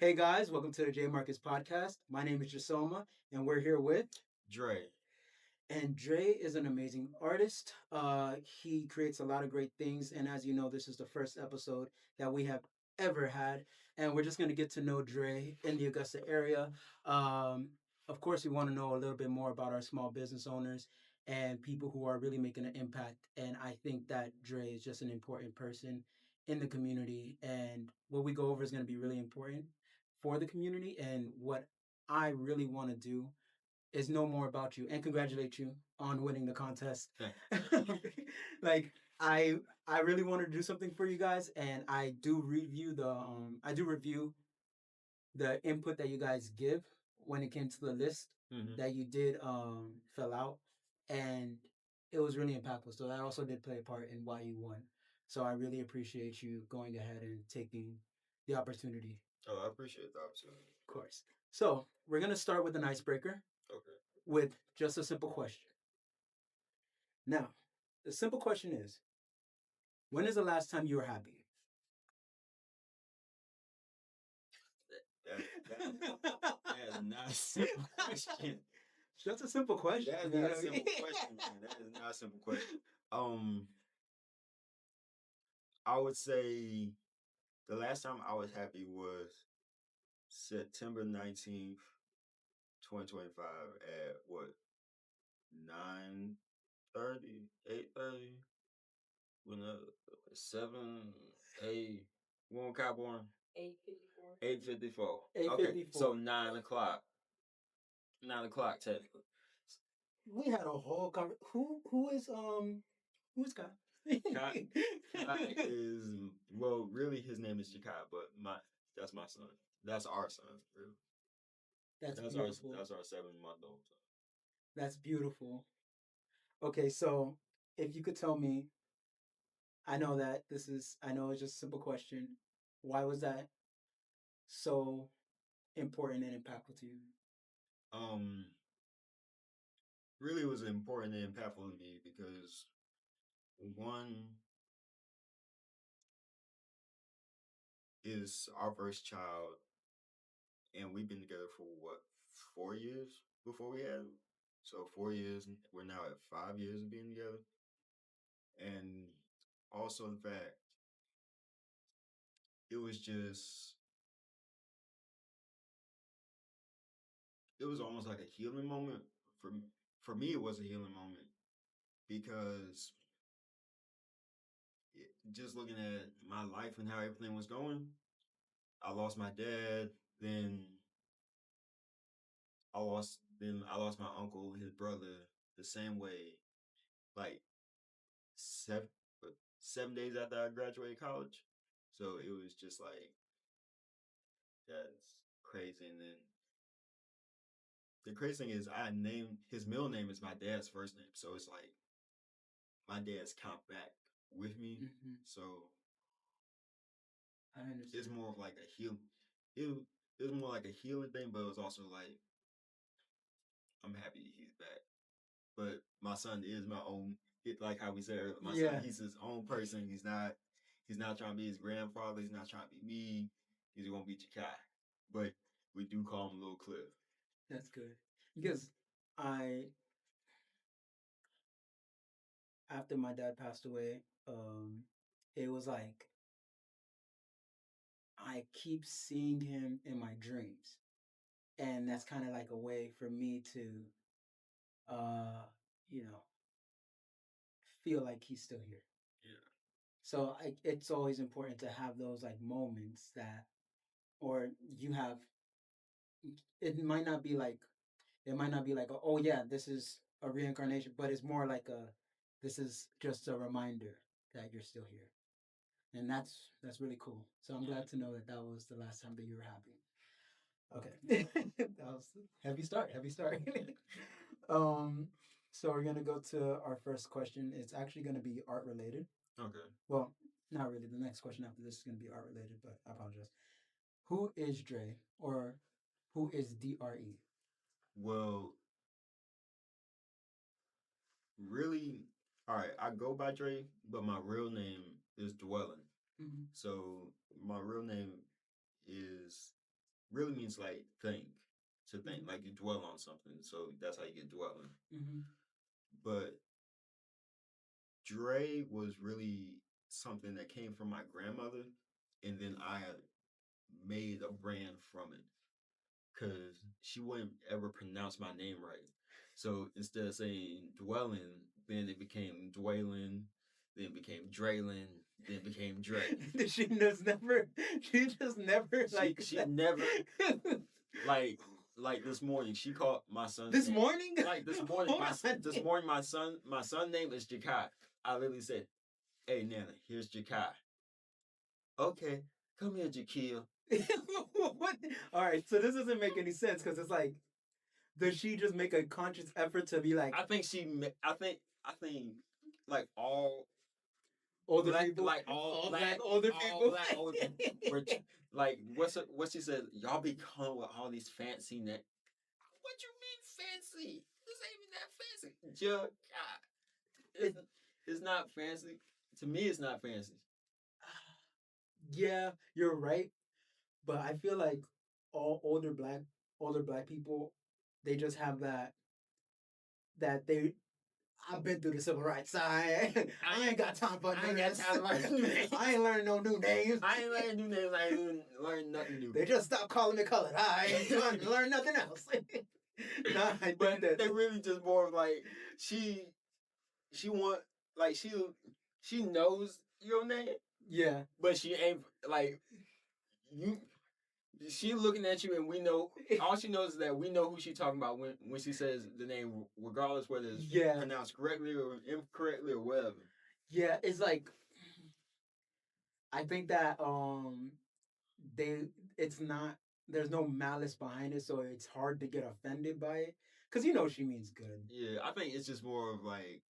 Hey guys, welcome to the Jaymarkets Podcast. My name is Jasoma, and we're here with. Dre. And Dre is an amazing artist. He creates a lot of great things, and as you know, this is the first episode that we have ever had, and we're just going to get to know Dre in the Augusta area. Um, of course, we want to know a little bit more about our small business owners and people who are really making an impact. And I think that Dre is just an important person in the community, and what we go over is going to be really important for the community. And what I really want to do is know more about you and congratulate you on winning the contest. like I I really wanted to do something for you guys, and I do review the input that you guys give when it came to the list that you did fill out, and it was really impactful. So that also did play a part in why you won. So I really appreciate you going ahead and taking the opportunity. Oh, I appreciate the opportunity. Of course. So we're gonna start with an icebreaker Okay. with just a simple question. Now, the simple question is, when is the last time you were happy? That is not a simple question. That's a simple question. That is not a simple question, man. That is not a simple question. I would say the last time I was happy was September 19th, 2025 at what 9:30, 8:30? When 7, 8, when was Kai born? 8:54. 8:54. 8:54. Okay, so 9 o'clock. 9 o'clock technically. We had a whole who's Kai? Kai, Kai is well, really his name is Jakai, but that's my son. That's our son, really. That's beautiful. That's our 7-month-old son. That's beautiful. Okay, so if you could tell me, I know it's just a simple question. Why was that so important and impactful to you? Um, really, it was important and impactful to me because one is our first child, and we've been together for what 4 years before we had him. So 4 years. We're now at 5 years of being together, and also the fact it was just it was almost like a healing moment for me. It was a healing moment because just looking at my life and how everything was going, I lost my dad, then I lost my uncle, his brother, the same way, like seven 7 days after I graduated college. So it was just like that's crazy. And then the crazy thing is I named his middle name is my dad's first name. So it's like my dad's count back with me. So I understand. it's more of like a heal. It, it was more like a healing thing, but it was also like I'm happy he's back. But my son is my own. Like how we said earlier, my son, he's his own person. He's not trying to be his grandfather. He's not trying to be me. He's gonna be Jakai. But we do call him Little Cliff. That's good because I after my dad passed away, it was like I keep seeing him in my dreams, and that's kind of like a way for me to, uh, you know, feel like he's still here. Yeah. So it's always important to have those like moments that, or you have. It might not be like it might not be like oh yeah, this is a reincarnation, but it's more like a this is just a reminder that you're still here, and that's really cool. So I'm glad to know that that was the last time that you were happy. Okay, that was heavy start. Heavy start. um, so we're gonna go to our first question. It's actually gonna be art related. Okay. Well, not really. The next question after this is gonna be art related, but I apologize. Who is Dre, or who is D.R.E? Well, really, all right. I go by Dre, but my real name is Dwellin. Mm-hmm. So my real name is really means like think, to think, like you dwell on something. So that's how you get dwelling. Mm-hmm. But Dre was really something that came from my grandmother, and then I had made a brand from it because she wouldn't ever pronounce my name right. So instead of saying dwelling, then it became dwelling, then it became Draylin, then it became Dre. She just never like She never like this morning she called my son's this name. morning. Like this morning, this morning my son name is Jakai. I literally said, "Hey Nana, here's Jakai." Okay, come here, Jakia. What? All right, so this doesn't make any sense because it's like, does she just make a conscious effort to be like? I think I think like all Older people, like all black older people. black older people were like what she said. Y'all be coming with all these fancy names. What you mean fancy? This ain't even that fancy. God, it's not fancy. To me, it's not fancy. Yeah, you're right, but I feel like all older black people, they just have that they. I've been through the civil rights. I ain't got time for new names. I ain't learning no new names. I ain't learning new names. I ain't learning nothing new. They just stopped calling me colored. I ain't trying to learn nothing else. Nah, I think but that they really just more of like she want like she knows your name. Yeah, but she ain't like you. She looking at you, and we know. All she knows is that we know who she talking about when she says the name, regardless whether it's pronounced correctly or incorrectly or whatever. Yeah, it's like I think that they it's not there's no malice behind it, so it's hard to get offended by it because she means good. Yeah, I think it's just more of like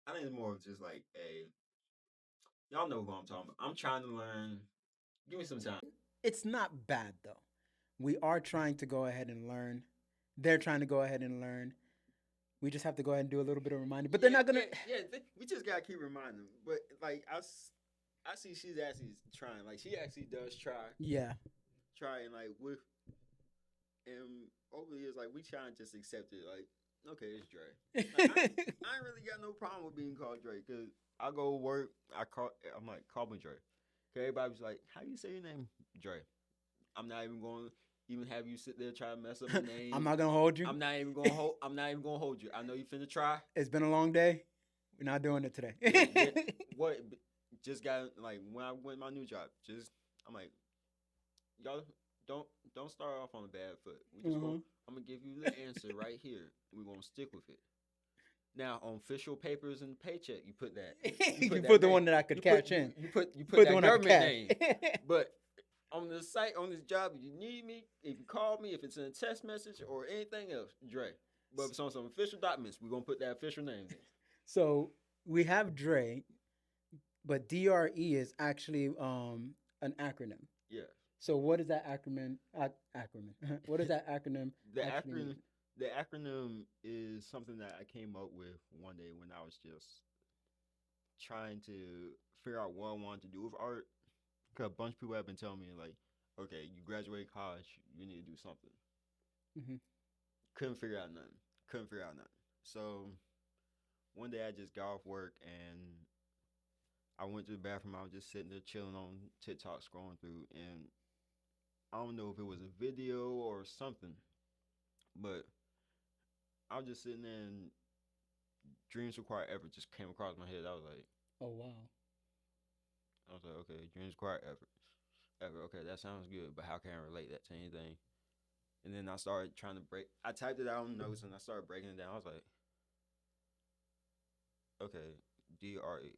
I think it's more of just like a y'all know who I'm talking about. I'm trying to learn. Give me some time. It's not bad though. We are trying to go ahead and learn. They're trying to go ahead and learn. We just have to go ahead and do a little bit of reminding. But they're not gonna. We just gotta keep reminding them. But like I see she's actually trying. Like she actually does try. Yeah. Try and like with and over the years, like we try and just accept it. Like, okay, it's Dre. Like, I ain't really got no problem with being called Dre because I go work. I'm like, call me Dre. Okay, everybody's like, how you say your name, Dre? I'm not even going to even have you sit there try to mess up the name. I'm not gonna hold you. I'm not even gonna hold you. I know you finna try. It's been a long day. We're not doing it today. What? Just got like when I went my new job. I'm like, y'all don't don't start off on a bad foot. I'm gonna give you the answer right here. We're gonna stick with it. Now on official papers and paycheck, you put that. You put the one that I could catch in. You put that government name. But on the site, on this job, if you need me, if you call me, if it's in a text message or anything else, Dre. But if it's on some official documents, we're gonna put that official name in. So we have Dre, but D.R.E is actually an acronym. Yeah. So what is that acronym? Acronym. What does that acronym? The acronym is something that I came up with one day when I was just trying to figure out what I wanted to do with art. Because a bunch of people have been telling me like, okay, you graduated college, you need to do something. Mm-hmm. Couldn't figure out nothing. So one day I just got off work and I went to the bathroom. I was just sitting there chilling on TikTok, scrolling through, and I don't know if it was a video or something, but I was just sitting there and dreams require effort just came across my head. I was like, oh wow. I was like, okay, dreams require effort. Okay, that sounds good, but how can I relate that to anything? And then I started trying to I typed it out in notes and I started breaking it down. I was like, okay, D.R.E.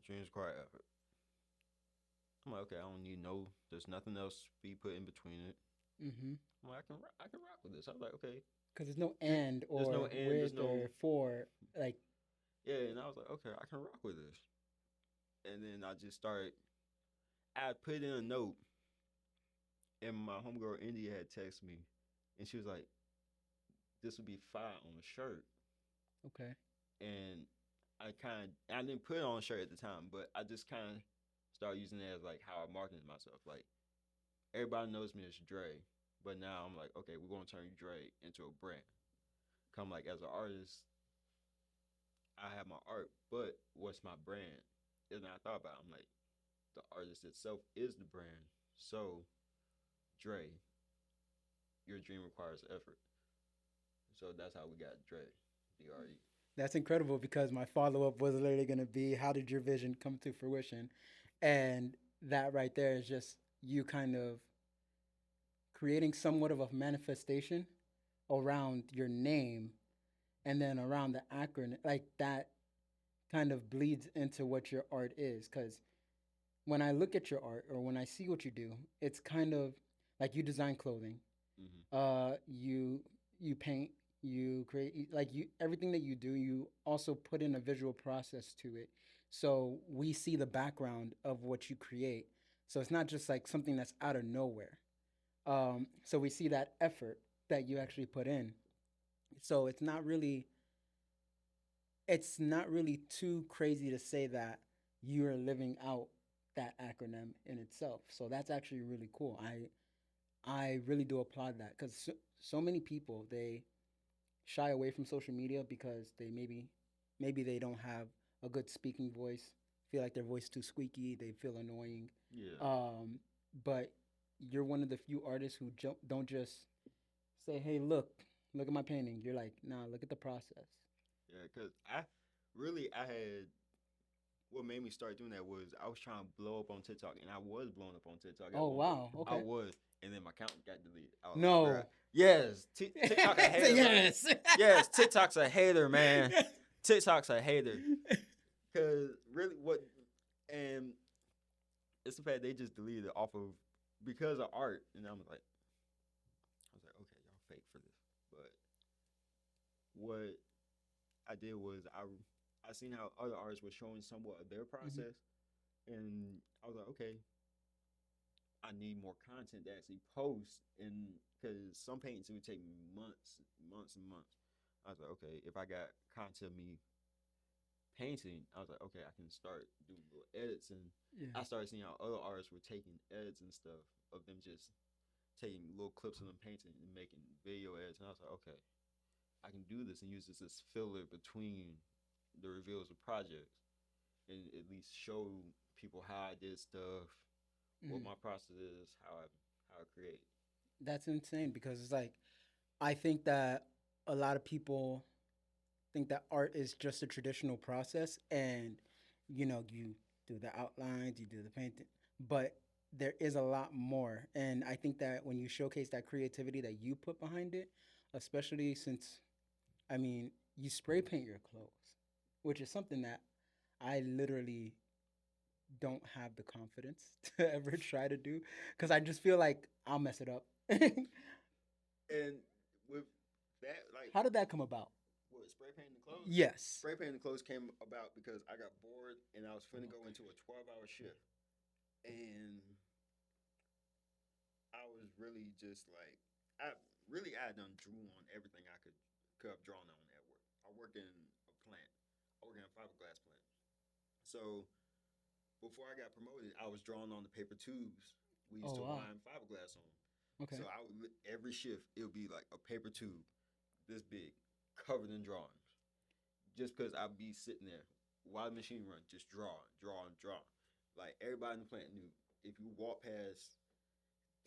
Dreams require effort. I'm like, okay, I don't need there's nothing else to be put in between it. Mm-hmm. I'm like, I can rock with this. I was like, okay. Because there's no and or there's no and, with there's no, or for. Like, yeah, and I was like, okay, I can rock with this. And then I just started, I put in a note, and my homegirl India had texted me, and she was like, this would be fire on a shirt. Okay. And I didn't put it on a shirt at the time, but I just kind of start using it as like how I market myself. Like everybody knows me as Dre, but now I'm like, okay, we're gonna turn Dre into a brand. Come like as an artist, I have my art, but what's my brand? And I thought about it, I'm like, the artist itself is the brand. So Dre, your dream requires effort. So that's how we got Dre, D.R.E. That's incredible because my follow up was literally going to be, how did your vision come to fruition? And that right there is just you kind of creating somewhat of a manifestation around your name, and then around the acronym, like that kind of bleeds into what your art is. Because when I look at your art or when I see what you do, it's kind of like you design clothing, Mm-hmm. you paint, you create, like you, everything that you do, you also put in a visual process to it. So we see the background of what you create. So it's not just like something that's out of nowhere. So we see that effort that you actually put in. So it's not really too crazy to say that you're living out that acronym in itself. So that's actually really cool. I really do applaud that because so many people, they shy away from social media because they maybe they don't have a good speaking voice, feel like their voice is too squeaky, they feel annoying. Yeah, But you're one of the few artists who don't just say, "Hey, look at my painting." You're like, "Nah, look at the process." yeah. Cause I had what made me start doing that was I was trying to blow up on TikTok, and I was blowing up on TikTok at Oh one point. wow, I okay. was, and then my account got deleted. I was like, bro, No. yes, TikTok a Say hater, bro. yes. Yes, TikTok's a hater, man. TikTok's a hater. Cause really, what and it's the fact they just deleted it off of because of art, and I was like, okay, y'all fake for this. But what I did was I seen how other artists were showing somewhat of their Mhm. process, and I was like, okay, I need more content to actually post, and because some paintings would take me months, months and months. I was like, okay, if I got content of me painting, I was like, okay, I can start doing little edits, and Yeah. I started seeing how other artists were taking edits and stuff of them just taking little clips of them painting and making video edits, and I was like, okay, I can do this and use this as filler between the reveals of projects, and at least show people how I did stuff, what Mhm. my process is, how I create. That's insane because it's like I think that a lot of people think that art is just a traditional process, and you do the outlines, you do the painting, but there is a lot more. And I think that when you showcase that creativity that you put behind it, especially since, I mean, you spray paint your clothes, which is something that I literally don't have the confidence to ever try to do because I just feel like I'll mess it up. And with that, like, How did that come about? what, spray painting the clothes? Yes. Spray painting the clothes came about because I got bored and I was Oh, finna go okay. into a 12-hour shift. And I was really just like, I had done drew on everything I could have drawn on at work. I work in a plant. I work in a fiberglass plant. So before I got promoted, I was drawing on the paper tubes we used Oh to wow. wind fiberglass on. Okay. So I would every shift it would be like a paper tube this big, covered in drawings. Just because I'd be sitting there while the machine run, just drawing. Like everybody in the plant knew if you walk past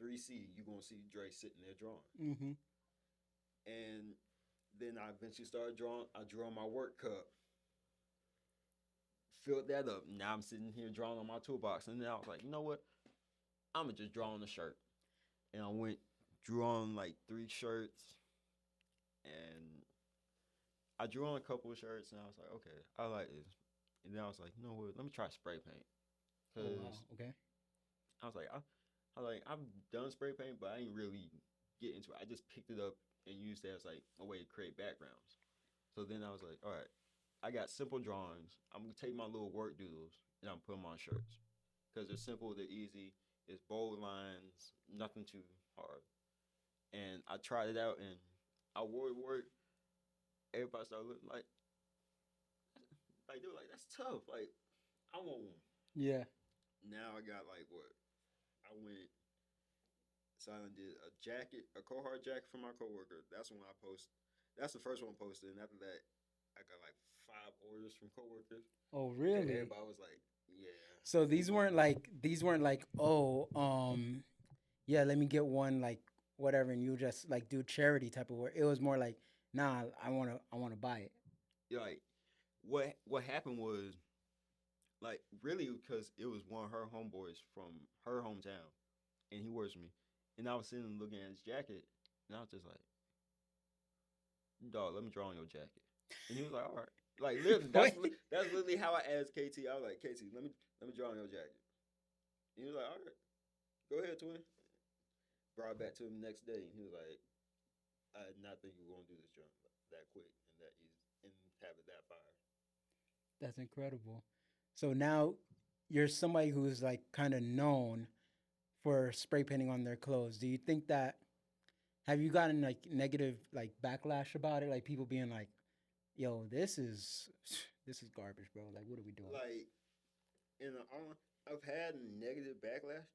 3C, you're gonna see Dre sitting there drawing. Mm-hmm. And then I eventually started drawing. I drew on my work cup, filled that up. Now I'm sitting here drawing on my toolbox, and then I was like, you know what? I'm gonna just draw on the shirt. And I went drew on like 3 shirts, and I drew on a couple of shirts, and I was like, okay, I like this. And then I was like, you know what? Let me try spray paint, Oh wow. cause Okay. I was like, I've done spray paint, but I ain't really get into it. I just picked it up and used it as like a way to create backgrounds. So then I was like, all right, I got simple drawings. I'm gonna take my little work doodles and I'm put them on shirts because they're simple, they're easy. It's bold lines, nothing too hard. And I tried it out and I wore it work. Everybody started looking like they were like, that's tough. Like I want one. Yeah. now I got like what I went. So I did a jacket, a Cohort jacket for my coworker. That's when I post. That's the first one I posted, and after that, I got like 5 orders from coworkers, Oh, and really? everybody was like, "Yeah, So we want." these weren't like, oh, yeah, let me get one like whatever, and you just like do charity type of work. It was more like, nah, I wanna buy it. Like what happened was like really because it was one of her homeboys from her hometown, and he works with me, and I was sitting looking at his jacket, and I was just like, "Dog, let me draw on your jacket," and he was like, "All right." Like literally, What? that's literally how I asked KT. I was like, "KT, let me draw on your jacket." And he was like, "All right, go ahead, twin." Brought it back to him the next day, and he was like, "I did not think you were gonna do this jump that quick and that easy and have it that fire." That's incredible. So now you're somebody who's like kind of known for spray painting on their clothes. Do you think that have you gotten like negative like backlash about it? Like people being like, "Yo, this is garbage, bro. Like, what are we doing?" Like in the I've had negative backlash,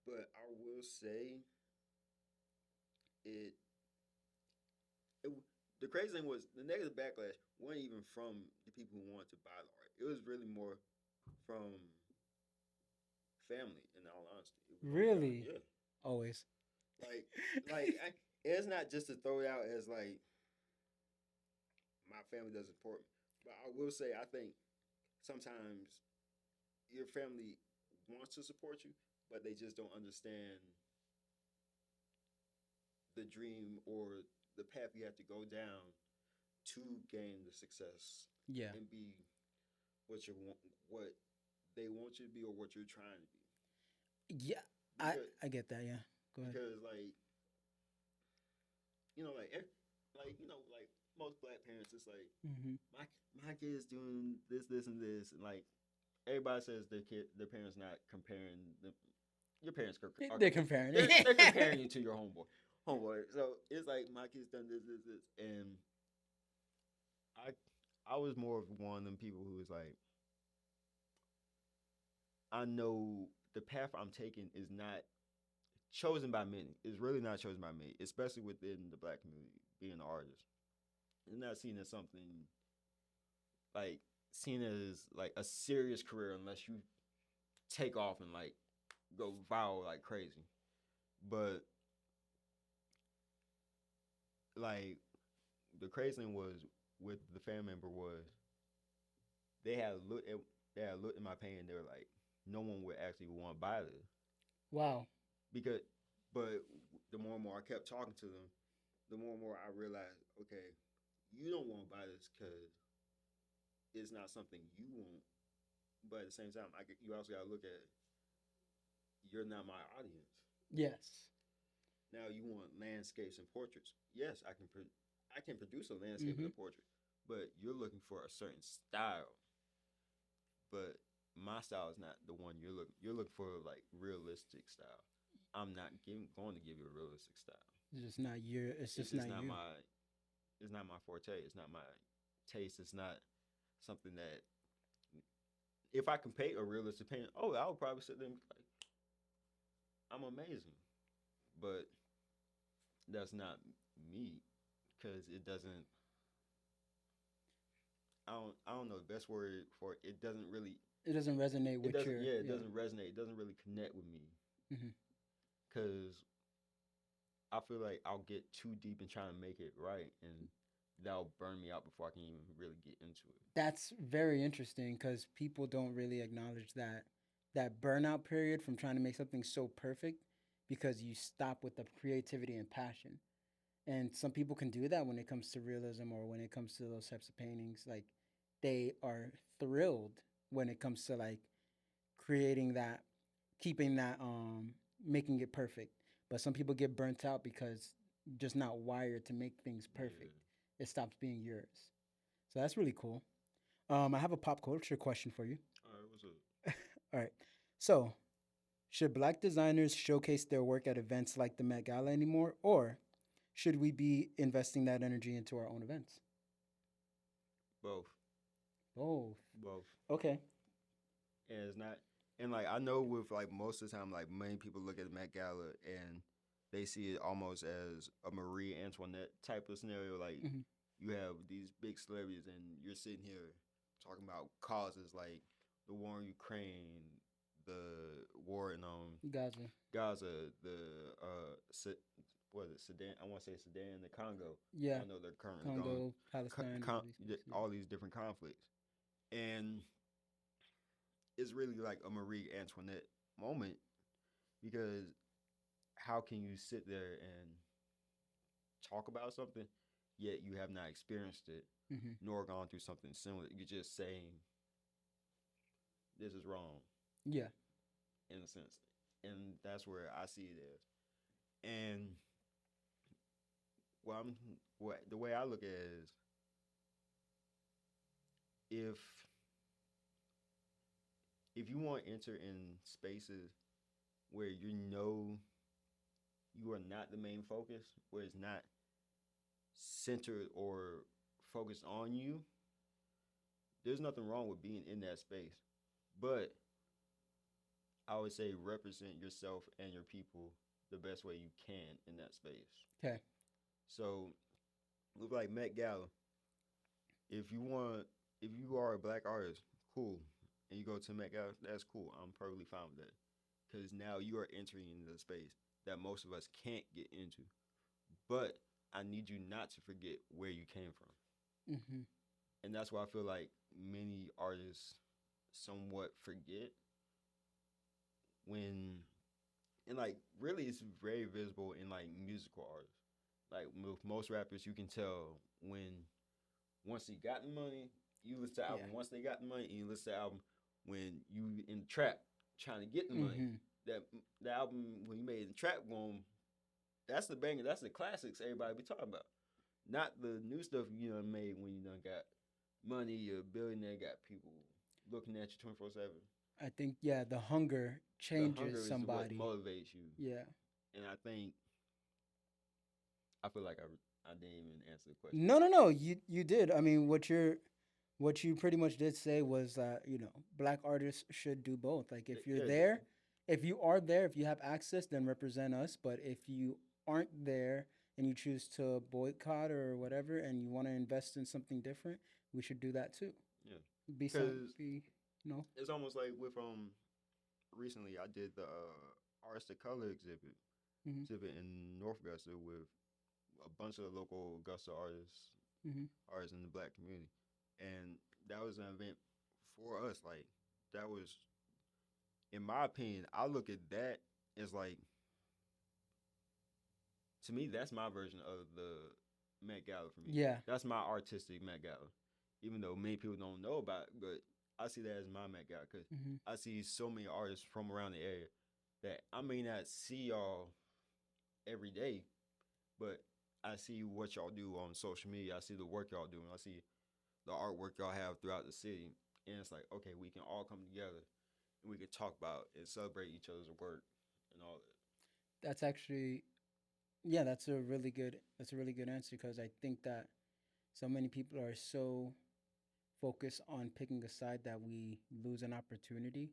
but I will say it. it the crazy thing was the negative backlash wasn't even from the people who wanted to buy the art. It was really more from family. In all honesty, it was like, Really? yeah, Always. like it's not just to throw it out as like my family doesn't support me, but I will say I think sometimes your family wants to support you, but they just don't understand the dream or the path you have to go down to gain the success Yeah. and be what you want, what they want you to be, or what you're trying to be. Yeah. I Because I get that. Yeah. Go ahead. because like like like most black parents, it's like Hmm. my kid's doing this, and this, and like everybody says their parents not comparing them. Your parents are They're comparing they're comparing you it. to your homeboy. So it's like my kid's done this, and I I was more of one of them people who was like, I know the path I'm taking is not chosen by many. It's really not chosen by me, especially within the black community. Being an artist, it's not seen as something like seen as like a serious career unless you take off and like go viral like crazy. But like the crazy thing was with the family member was they had looked at they had looked at my pain and they were like, no one would actually want to buy this Wow. because. But the more and more I kept talking to them, the more and more I realized, okay, you don't want to buy this because it's not something you want. But at the same time, you also got to look at you're not my audience. Yes. Now you want landscapes and portraits. Yes, I can produce a landscape and Hmm. a portrait, but you're looking for a certain style. But my style is not the one you're looking. You're looking for like realistic style. I'm not going to give you a realistic style. It's just not your. It's It's just just not not you. my. It's not my forte. It's not my taste. It's not something that if I can paint a realistic painting, oh, I would probably sit there and be like, I'm amazing. But that's not me because it doesn't. I don't know the best word for it. It doesn't really. It doesn't resonate It with doesn't. your. Yeah, it Yeah. doesn't resonate. It doesn't really connect with me Hmm. because I feel like I'll get too deep in trying to make it right, and that'll burn me out before I can even really get into it. That's very interesting because people don't really acknowledge that burnout period from trying to make something so perfect because you stop with the creativity and passion. And some people can do that when it comes to realism or when it comes to those types of paintings. Like they are thrilled when it comes to like creating that, keeping that, making it perfect. But some people get burnt out because you're just not wired to make things Yeah. perfect. It stops being yours. So that's really cool. I have a pop culture question for you. All right. What's up? All right. So, should black designers showcase their work at events like the Met Gala anymore, or should we be investing that energy into our own events? Both. Both. Both. Okay. And it's not. And like I know with like most of the time, like many people look at the Met Gala and they see it almost as a Marie Antoinette type of scenario. Like Mm-hmm. you have these big celebrities and you're sitting here talking about causes like the war in Ukraine, the war in Gaza. Gaza, the what is it, Sudan? I want to say Sudan, the Congo. Yeah. I know they're currently going Congo, Palestine, all these places. Yeah. all these different conflicts, and it's really like a Marie Antoinette moment because how can you sit there and talk about something yet you have not experienced it Mm-hmm. nor gone through something similar? You're just saying this is wrong Yeah. in a sense, and that's where I see it as. And well, what the way I look at it is if if you want to enter in spaces where you know you are not the main focus, where it's not centered or focused on you, there's nothing wrong with being in that space. But I would say represent yourself and your people the best way you can in that space. Okay. So with like Met Gala, if you want, if you are a black artist, cool, and you go to Met Gala, that's cool. I'm perfectly fine with that because now you are entering into the space that most of us can't get into. But I need you not to forget where you came from, Mm-hmm. and that's why I feel like many artists somewhat forget when, and like really it's very visible in like musical artists. Like with most rappers, you can tell when once he got the money, you listen to the album. Yeah. Once they got the money, and you listen to the album when you in the trap trying to get the money. Mm-hmm. That the album when you made the trap going, that's the banger. That's the classics everybody be talking about. Not the new stuff you done made when you done got money. You're a billionaire, got people looking at you 24/7. I think yeah, the hunger The changes hunger is what somebody. motivates you, Yeah. and I feel like I didn't even answer the question. No, no, no. You did. I mean, what you pretty much did say was that black artists should do both. Like if you're Yeah, there, if you are there, if you have access, then represent us. But if you aren't there and you choose to boycott or whatever, and you want to invest in something different, we should do that too. yeah, Be some because be it's almost like with recently I did the Arts to Color Mm-hmm. exhibit in North Augusta with a bunch of local Augusta Mm-hmm. artists in the black community, and that was an event for us. Like that was, in my opinion, I look at that as like, to me that's my version of the Met Gala for me. Yeah. That's my artistic Met Gala, even though many people don't know about it, but I see that as my Met Gala because Mm-hmm. I see so many artists from around the area that I may not see y'all every day, but I see what y'all do on social media. I see the work y'all do, and I see the artwork y'all have throughout the city. And it's like, okay, we can all come together and we can talk about and celebrate each other's work and all that. That's actually yeah. That's a really good answer because I think that so many people are so focused on picking a side that we lose an opportunity.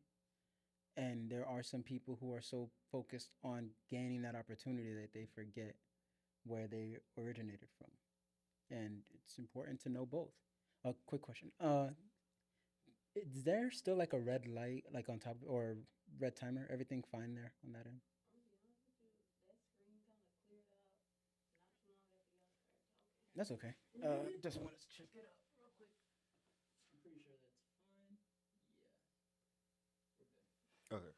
And there are some people who are so focused on gaining that opportunity that they forget where they originated from. And it's important to know both. A quick question. Is there still like a red light like on top or red timer? Everything fine there on that end? That's okay. Just want to check it out real quick. I'm pretty sure that's fine. Okay.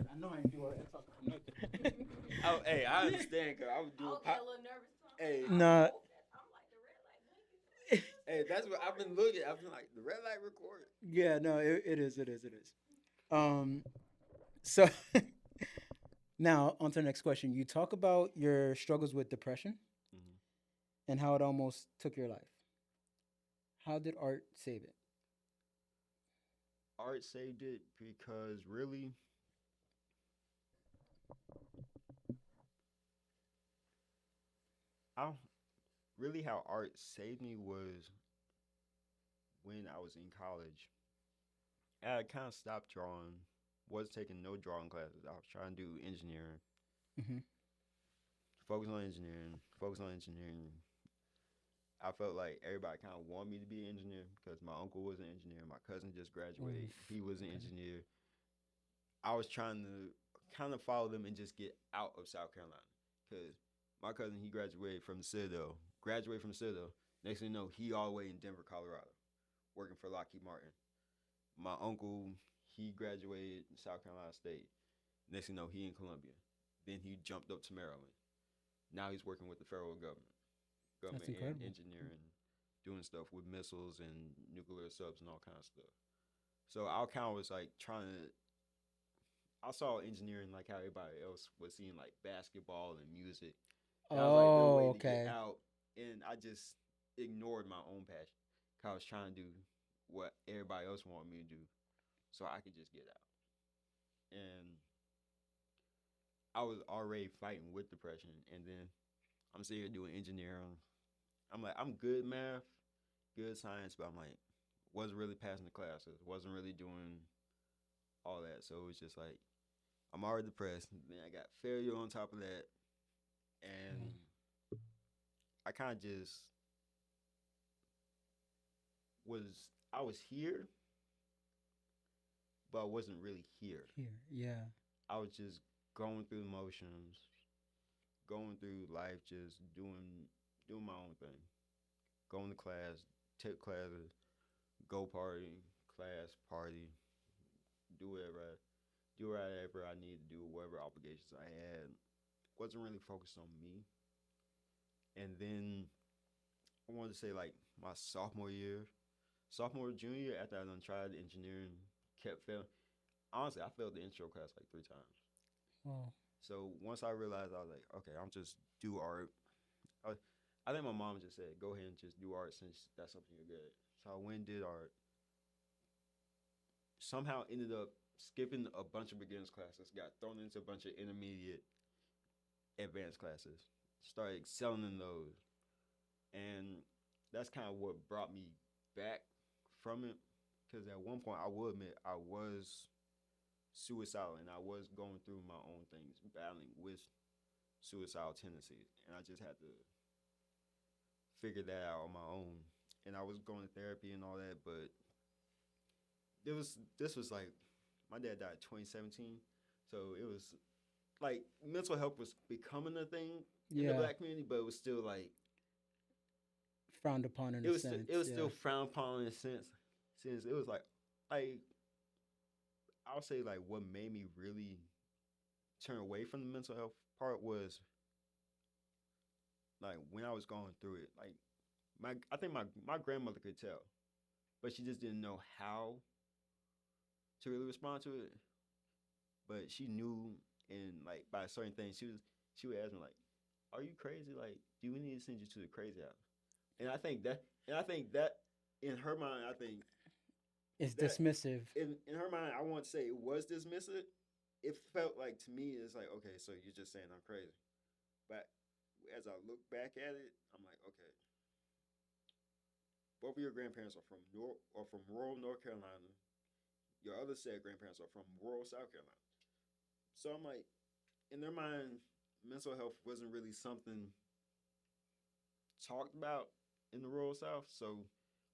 Yeah. I know I ain't do all that talking for nothing. Oh, hey, I understand because I was doing. Okay, a little nervous. Hey, Nah. I'm like the red light blinking. hey, that's what I've been looking. I've been like the red light recorded. Yeah, no, it is, it is, it is. Um, so now on to the next question. You talk about your struggles with depression Mm-hmm. and how it almost took your life. How did art save it? Art saved it because really, I really how art saved me was when I was in college. I kind of stopped drawing. Was taking no drawing classes. I was trying to do engineering. Mm-hmm. Focus on engineering. Focus on engineering. I felt like everybody kind of wanted me to be an engineer because my uncle was an engineer. My cousin just graduated. Oof. He was an Okay. engineer. I was trying to kind of follow them and just get out of South Carolina because my cousin, he graduated from the Citadel. Graduated from the Citadel. Next thing you know, he all the way in Denver, Colorado, working for Lockheed Martin. My uncle, he graduated in South Carolina State. Next thing you know, he in Columbia. Then he jumped up to Maryland. Now he's working with the federal government, That's and incredible. engineering, doing stuff with missiles and nuclear subs and all kinds of stuff. So I kind of was like trying to. I saw engineering like how everybody else was seeing like basketball and music. That was like their Oh, way to get okay. out, and I just ignored my own passion. Cause I was trying to do what everybody else wanted me to do, so I could just get out. And I was already fighting with depression, and then I'm sitting here doing engineering. I'm like, I'm good at math, good science, but I'm like, wasn't really passing the classes, wasn't really doing all that. So it was just like, I'm already depressed. Then I got failure on top of that, Mm. and I kind of just I was here, but I wasn't really here. Here, yeah. I was just going through the motions, going through life, just doing my own thing, going to class, take classes, go party, class party, do whatever I need to do, whatever obligations I had. Wasn't really focused on me. And then I wanted to say like my sophomore junior year after I done tried engineering, kept failing. Honestly, I failed the intro class like 3 times. Well, So once I realized, I was like, okay, I'm just do art. I, I think my mom just said, go ahead and just do art since that's something you're good at. So I went and did art. Somehow ended up skipping a bunch of beginners classes, got thrown into a bunch of intermediate, advanced classes, started excelling in those, and that's kind of what brought me back from it. Because at one point, I will admit I was suicidal and I was going through my own things, battling with suicidal tendencies, and I just had to figure that out on my own. And I was going to therapy and all that, but this was like my dad died in 2017, so it was like mental health was becoming a thing in the yeah. black community, but it was still like Frowned upon in it a was it sense, was yeah. still frowned upon in a sense, since it was like I'll say like what made me really turn away from the mental health part was like when I was going through it. Like I think my grandmother could tell, but she just didn't know how to really respond to it. But she knew, and like by certain things, she would ask me like, "Are you crazy? Like, do we need to send you to the crazy house?" And I think that in her mind, I think It's that dismissive. in her mind, I want to say it was dismissive. It felt like to me, it's like, okay, so you're just saying I'm crazy. But as I look back at it, I'm like, okay, both of your grandparents are from rural North Carolina. Your other said grandparents are from rural South Carolina. So I'm like, in their mind, mental health wasn't really something talked about in the rural South. So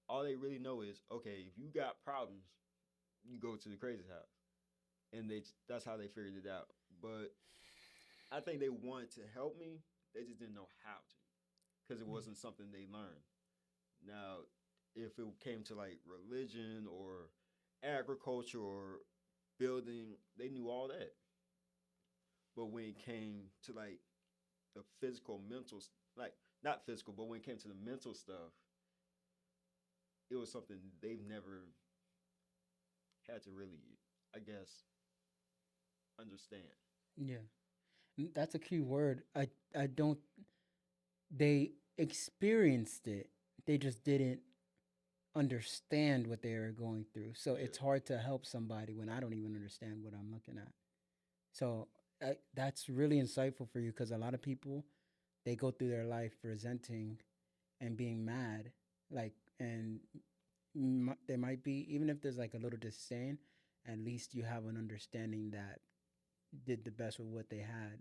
all they really know is, okay, if you got problems, you go to the crazy house, and that's how they figured it out. But I think they wanted to help me, they just didn't know how to because it Mm. wasn't something they learned. Now, if it came to like religion or agriculture or building, they knew all that. But when it came to like the physical, mental, like not physical, but when it came to the mental stuff, it was something they've never had to really, I guess, understand. Yeah. That's a key word. I don't they experienced it. They just didn't understand what they were going through. So Yeah, it's hard to help somebody when I don't even understand what I'm looking at. So that's really insightful for you because a lot of people they go through their life resenting and being mad, like and there might be, even if there's like a little disdain, at least you have an understanding that did the best with what they had,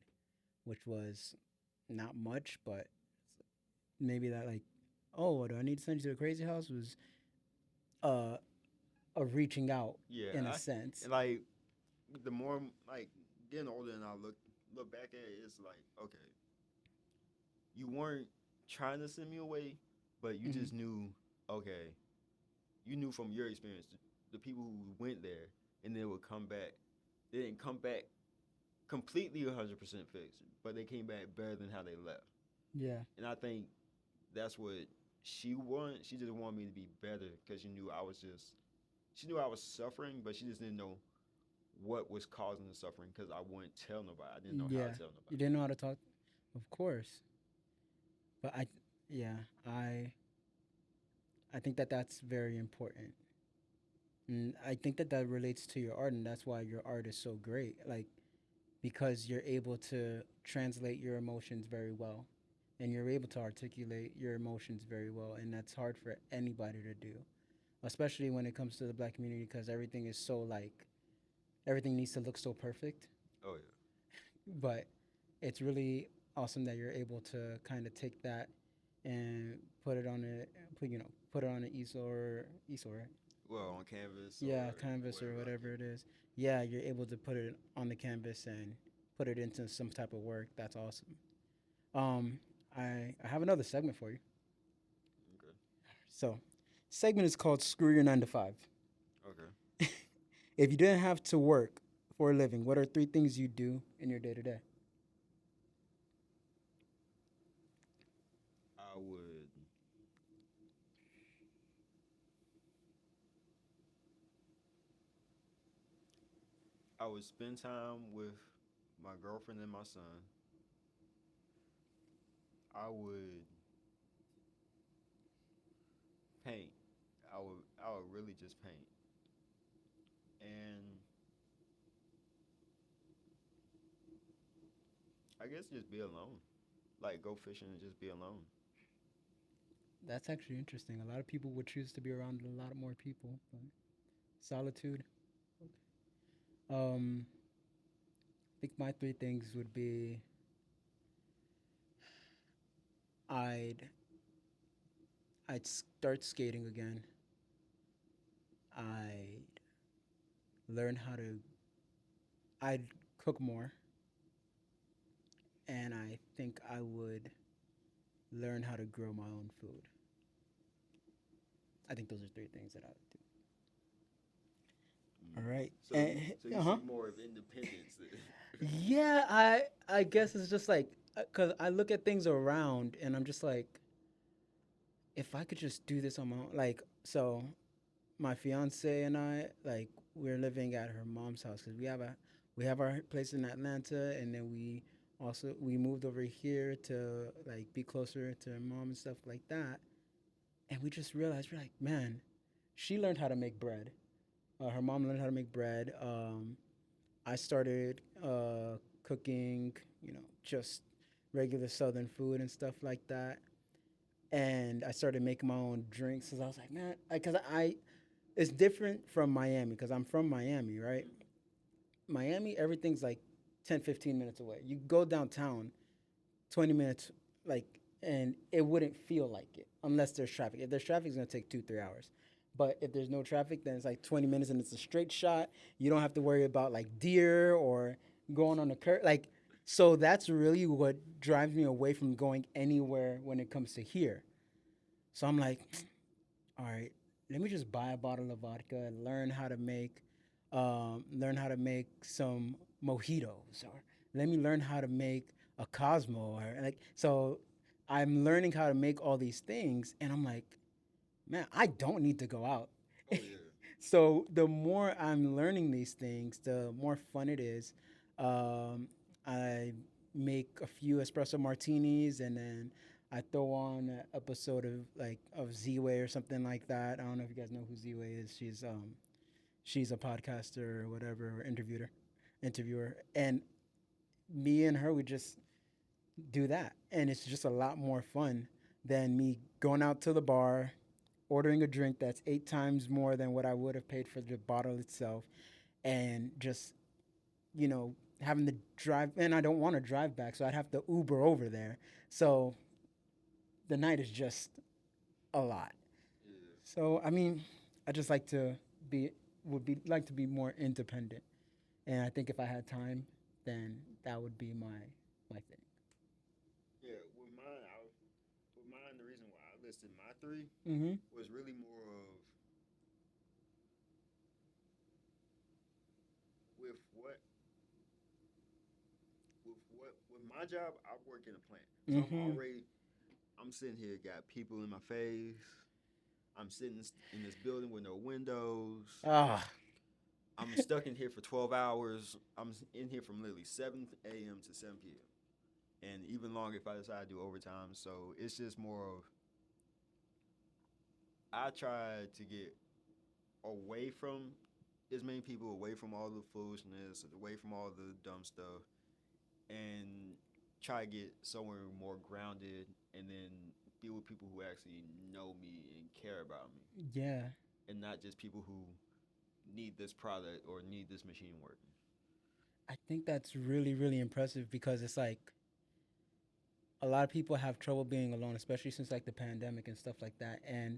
which was not much, but maybe that like, oh, do I need to send you to a crazy house was uh a reaching out Yeah, in a sense. and like the more like getting older and I look back at it, it's like okay, you weren't trying to send me away, but you Hmm. just knew okay, you knew from your experience the people who went there and then would come back. They didn't come back completely 100% fixed, but they came back better than how they left. Yeah, And I think that's what she wanted. She just wanted me to be better because she knew I was suffering, but she just didn't know what was causing the suffering because I wouldn't tell nobody. I didn't know how yeah. to tell You nobody. didn't know how to talk, of course, but yeah, I think that that's very important. And I think that that relates to your art, and that's why your art is so great. Like, because you're able to translate your emotions very well, and you're able to articulate your emotions very well, and that's hard for anybody to do, especially when it comes to the black community, because everything is so like everything needs to look so perfect. Oh yeah. But it's really awesome that you're able to kind of take that and put it on put it on an easel, right? Well, on canvas or Yeah, canvas or whatever I whatever can. it is. Yeah, you're able to put it on the canvas and put it into some type of work. That's awesome. Um, I have another segment for you. Okay. So, segment is called "Screw Your 9 to 5." Okay. If you didn't have to work for a living, what are three things you do in your day to day? I would I would spend time with my girlfriend and my son. I would paint. I would really just paint. And I guess just be alone. Like go fishing and just be alone. That's actually interesting. A lot of people would choose to be around a lot more people. But solitude. Um, I think my three things would be I'd I'd start skating again. I'd learn how to I'd cook more, and I think I would learn how to grow my own food. I think those are three things that I would do. All Mm. right. So you Uh huh. see more of independence. Yeah, I guess it's just like because I look at things around and I'm just like, if I could just do this on my own, like so my fiance and I, like we're living at her mom's house because we have our place in Atlanta, and then we moved over here to like be closer to her mom and stuff like that. And we just realized we're like, man, she learned how to make bread. Her mom learned how to make bread. I started cooking, just regular Southern food and stuff like that. And I started making my own drinks because I was like, man, because it's different from Miami because I'm from Miami, right? Miami, everything's like 10, 15 minutes away. You go downtown, 20 minutes, like, and it wouldn't feel like it unless there's traffic. If there's traffic, it's gonna take 2, 3 hours. But if there's no traffic, then it's like 20 minutes and it's a straight shot. You don't have to worry about like deer or going on the curb. Like, so that's really what drives me away from going anywhere when it comes to here. So I'm like, all right, let me just buy a bottle of vodka and learn how to make some mojitos, or let me learn how to make a Cosmo, or like so. I'm learning how to make all these things, and I'm like, man, I don't need to go out. Oh yeah. So the more I'm learning these things, the more fun it is. I make a few espresso martinis, and then I throw on an episode of Z-Way or something like that. I don't know if you guys know who Z-Way is. She's a podcaster or whatever, or interviewer, and me and her we just do that, and it's just a lot more fun than me going out to the bar ordering a drink that's 8 times more than what I would have paid for the bottle itself, and just having to drive. And I don't want to drive back, so I'd have to Uber over there. So the night is just a lot. Yeah. So I mean, I just like to be would be like to be more independent, and I think if I had time, then that would be my thing. Yeah, with mine, the reason why I listed my three Mm-hmm. was really more of with what with my job. I work in a plant, so Mm-hmm. I'm sitting here, got people in my face. I'm sitting in this building with no windows. Ah. I'm stuck in here for 12 hours. I'm in here from literally 7 a.m. to 7 p.m. And even longer if I decide to do overtime. So it's just more of I try to get away from as many people, away from all the foolishness, away from all the dumb stuff, and try to get somewhere more grounded and then be with people who actually know me and care about me Yeah. and not just people who need this product or need this machine working. I think that's really, really impressive because it's like a lot of people have trouble being alone, especially since like the pandemic and stuff like that. And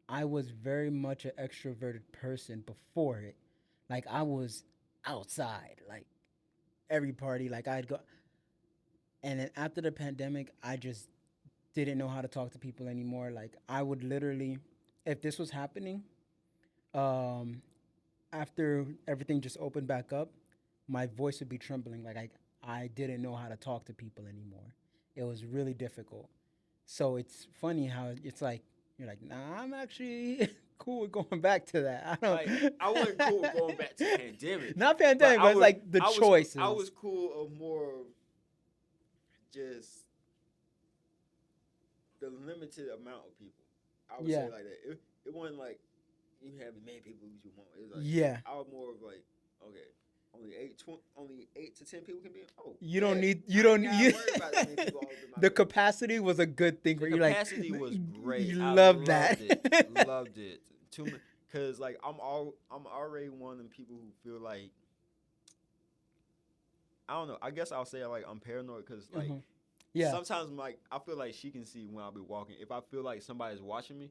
I was very much an extroverted person before it. Like I was outside, like every party, like I'd go. And then after the pandemic, I just didn't know how to talk to people anymore. Like I would literally, if this was happening, um, after everything just opened back up, my voice would be trembling. Like I didn't know how to talk to people anymore. It was really difficult. So it's funny how it's like you're like, nah, I'm actually cool with going back to that. I Like don't. I wasn't cool with going back to pandemic, Not but pandemic, but it's like the I choices. was cool of more of just the limited amount of people. I would say Yeah, like that. It wasn't like you have as many people as you want. It was like yeah. I was more of like okay, only 8 to 10 people can be. Oh, You don't bet. need. You I ain't don't. gotta worry about that many people all up in my The face. capacity was a good thing The for you. Like capacity was great. you I love that. loved it. Too because like I'm already one of them people who feel like I don't know. I guess I'll say like I'm paranoid because like Uh-huh. Yeah, sometimes like I feel like she can see when I'll be walking. If I feel like somebody's watching me,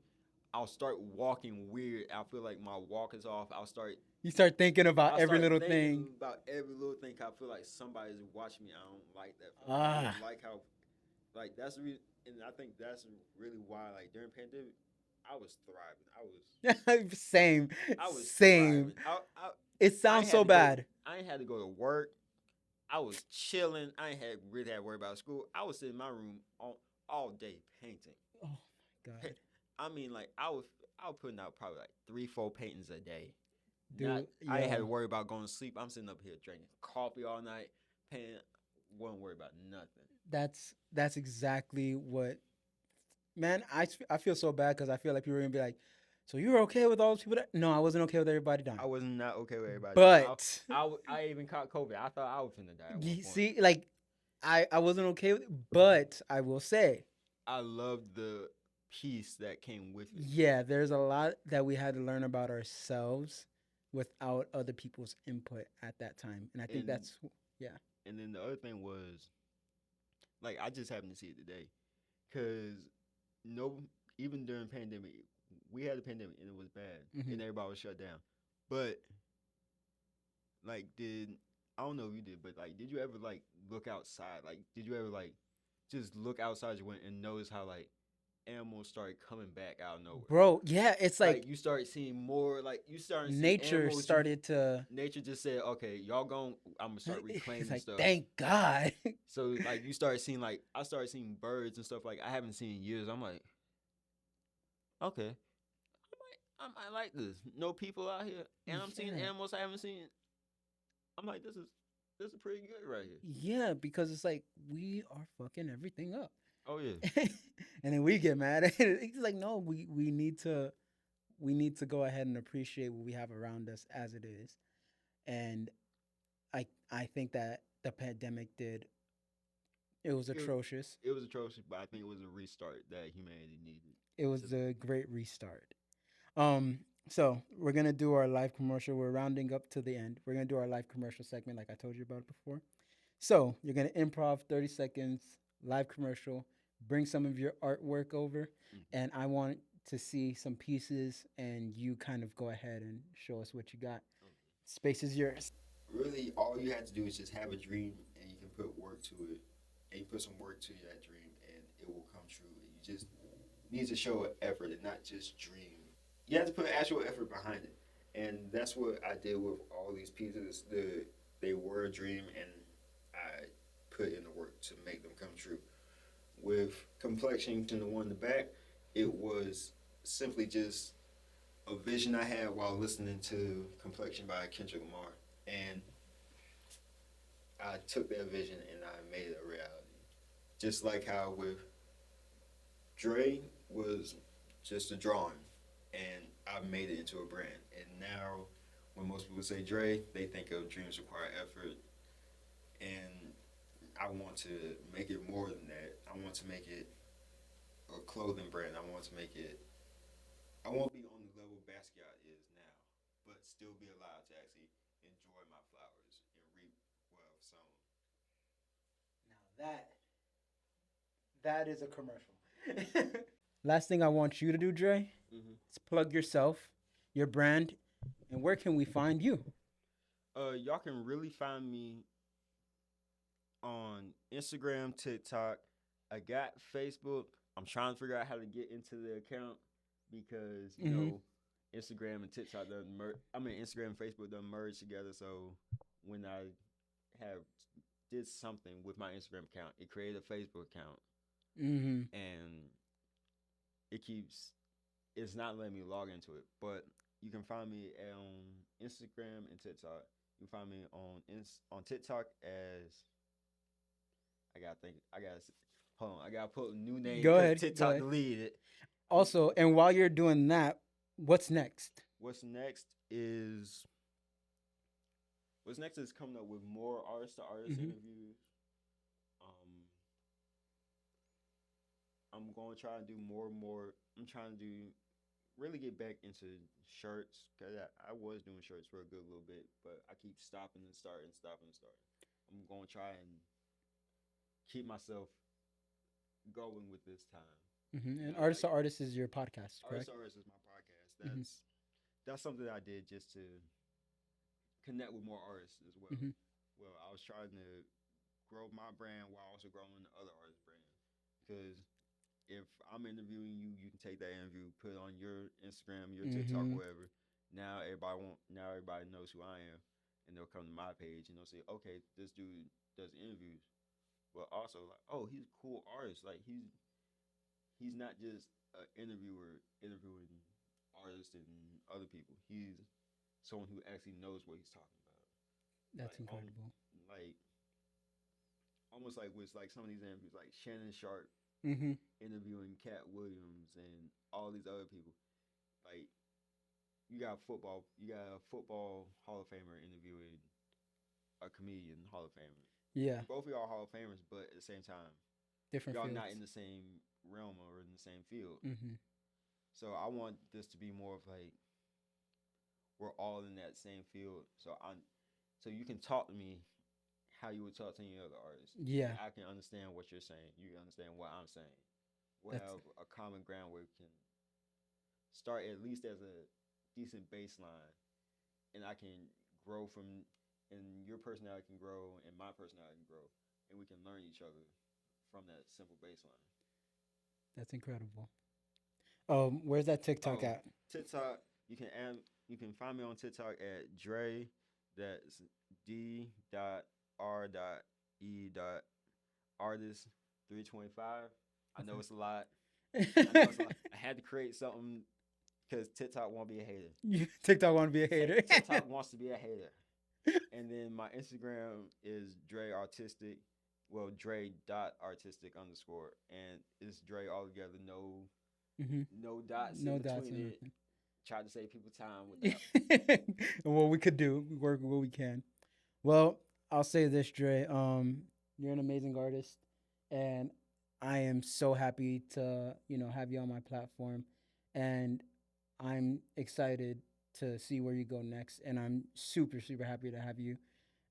I'll start walking weird. I feel like my walk is off. you start thinking about I'll every start little thinking thing. about every little thing. I feel like somebody's watching me. I don't like that feeling. I Ah, don't like how like that's the reason, and I think that's really why like during pandemic, I was thriving. same, I was same. thriving. It I ain't sounds had so to go. bad. I ain't had to go to work. I was chilling. I ain't had really had to worry about school. I was sitting in my room all day painting. Oh my god, I mean, like I was putting out probably like 3, 4 paintings a day. Not dude, I ain't had to yo, worry about going to sleep. I'm sitting up here drinking coffee all night, painting. Wasn't worry about nothing. that's exactly what. Man, I feel so bad because I feel like people are gonna be like, so you were okay with all those people that? No, I wasn't okay with everybody dying. I was not okay with everybody dying. But I even caught COVID. I thought I was finna die at one you point. see, like I wasn't okay with it, but I will say, I loved the peace that came with it. yeah, there's a lot that we had to learn about ourselves without other people's input at that time. And I think And that's yeah. and then the other thing was like I just happened to see it today, cause no, even during pandemic, we had a pandemic and it was bad Hmm. and everybody was shut down. But like, did I don't know if you did, but like, did you ever like look outside? Like, did you ever like just look outside your window and notice how like animals started coming back out of nowhere? Bro, yeah, it's Like like you start seeing more, like you starting to see nature animals. You started to nature just said, okay, y'all going. I'm gonna start it's reclaiming like stuff. thank God. So like you start seeing like I started seeing birds and stuff like I haven't seen in years. I'm like, okay, I like this. No people out here, and I'm seeing Yeah. animals I haven't seen. I'm like, this is pretty good right here. Yeah, because it's like we are fucking everything up. Oh yeah, And then we get mad at it. It's like no, we need to go ahead and appreciate what we have around us as it is. And I think that the pandemic did it was it, atrocious. it was atrocious, but I think it was a restart that humanity needed. It was To, the great restart. Um, so we're gonna do our live commercial. We're rounding up to the end. We're gonna do our live commercial segment, like I told you about before. So you're gonna improv 30 seconds, live commercial. Bring some of your artwork over, Mhm. and I want to see some pieces, and you kind of go ahead and show us what you got. Okay. Space is yours. Really, all you have to do is just have a dream, and you can put work to it, and you put some work to that dream, and it will come true. You just need to show an effort and not just dream. You have to put actual effort behind it, and that's what I did with all these pieces. They were a dream, and I put in the work to make them come true. With complexion to the one in the back, it was simply just a vision I had while listening to Complexion by Kendrick Lamar, and I took that vision and I made it a reality. Just like how with Dre was just a drawing, and I made it into a brand. And now, when most people say Dre, they think of dreams require effort, and I want to make it more than that. I want to make it a clothing brand. I want to make it. I want to be on the level Basquiat is now, but still be allowed to actually enjoy my flowers and reap what I've sown. Now that is a commercial. Last thing I want you to do, Dre, Mm-hmm. is plug yourself, your brand, and where can we find you? Y'all can really find me on Instagram, TikTok. I got Facebook. I'm trying to figure out how to get into the account because Mm-hmm. Instagram and TikTok doesn't merge. I mean, Instagram and Facebook doesn't merge together. So when I have did something with my Instagram account, it created a Facebook account, Mm-hmm. and it keeps it's not letting me log into it. But you can find me on Instagram and TikTok. You can find me on TikTok as I gotta think. I gotta hold on. I gotta put a new name Go because ahead. Go TikTok ahead. deleted it. I'm Also, and while you're doing that, what's next? what's next is what's next is coming up with more artist to artist Mm-hmm. interviews. Um, I'm going to try and do more and more. I'm trying to do really get back into shirts because I was doing shirts for a good little bit, but I keep stopping and starting, stopping and starting. I'm going to try and keep myself going with this time. Mm-hmm. And artist Like to artist is your podcast, artist correct? to artist is my podcast. Mm-hmm. That's something that I did just to connect with more artists as well. Mm-hmm. Well, I was trying to grow my brand while also growing the other artist brand. Because if I'm interviewing you, you can take that interview, put it on your Instagram, your TikTok, Mm-hmm. whatever. Now everybody knows who I am, and they'll come to my page and they'll say, okay, this dude does interviews, but also like, oh, he's a cool artist. Like he's not just an interviewer interviewing artists and other people. He's someone who actually knows what he's talking about. That's Like incredible. like almost like with like some of these interviews, like Shannon Sharp Mm-hmm. interviewing Cat Williams and all these other people. Like you got a football Hall of Famer interviewing a comedian Hall of Famer. Yeah, Both of y'all Hall of Famers, but at the same time, different y'all fields. not in the same realm or in the same field. Mm-hmm. So I want this to be more of like we're all in that same field. So you can talk to me how you would talk to any other artist, and Yeah, I can understand what you're saying. You can understand what I'm saying. We'll that's have a common ground where we can start at least as a decent baseline, and I can grow from, and your personality can grow, and my personality can grow, and we can learn each other from that simple baseline. that's incredible. Where's that TikTok Oh, at? TikTok, you can find me on TikTok at Dre. That's D.R.E. artist 325. I know it's a lot. I know it's a Okay. lot. I had to create something because TikTok won't be a hater. TikTok want to be a hater. TikTok wants to be a hater. And then my Instagram is Dre Artistic. Well, Dre dot artistic underscore, and it's Dre all together. Hmm. No dots in No dots between or it. nothing. Try to save people time with that. What we could do, we work what we can. Well, I'll say this, Dre. You're an amazing artist, and I am so happy to have you on my platform. And I'm excited to see where you go next, and I'm super super happy to have you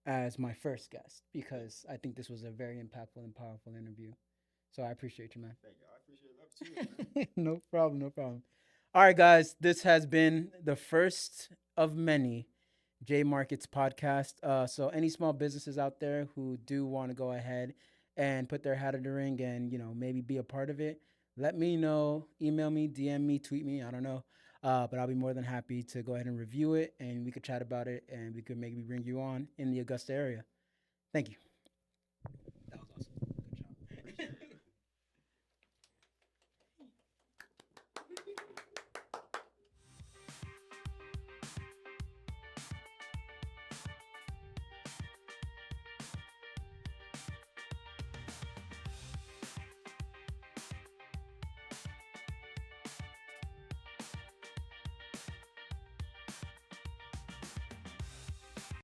as my first guest Thank, because I think this was a very impactful and powerful interview. So I appreciate you, man. thank you. I appreciate love too, man. No problem, no problem. All right, guys, this has been the first of many Jaymarkets podcast. So any small businesses out there who do want to go ahead and put their hat in the ring and maybe be a part of it, let me know. Email me, DM me, tweet me. I don't know, but I'll be more than happy to go ahead and review it, and we could chat about it, and we could maybe bring you on in the Augusta area. Thank you.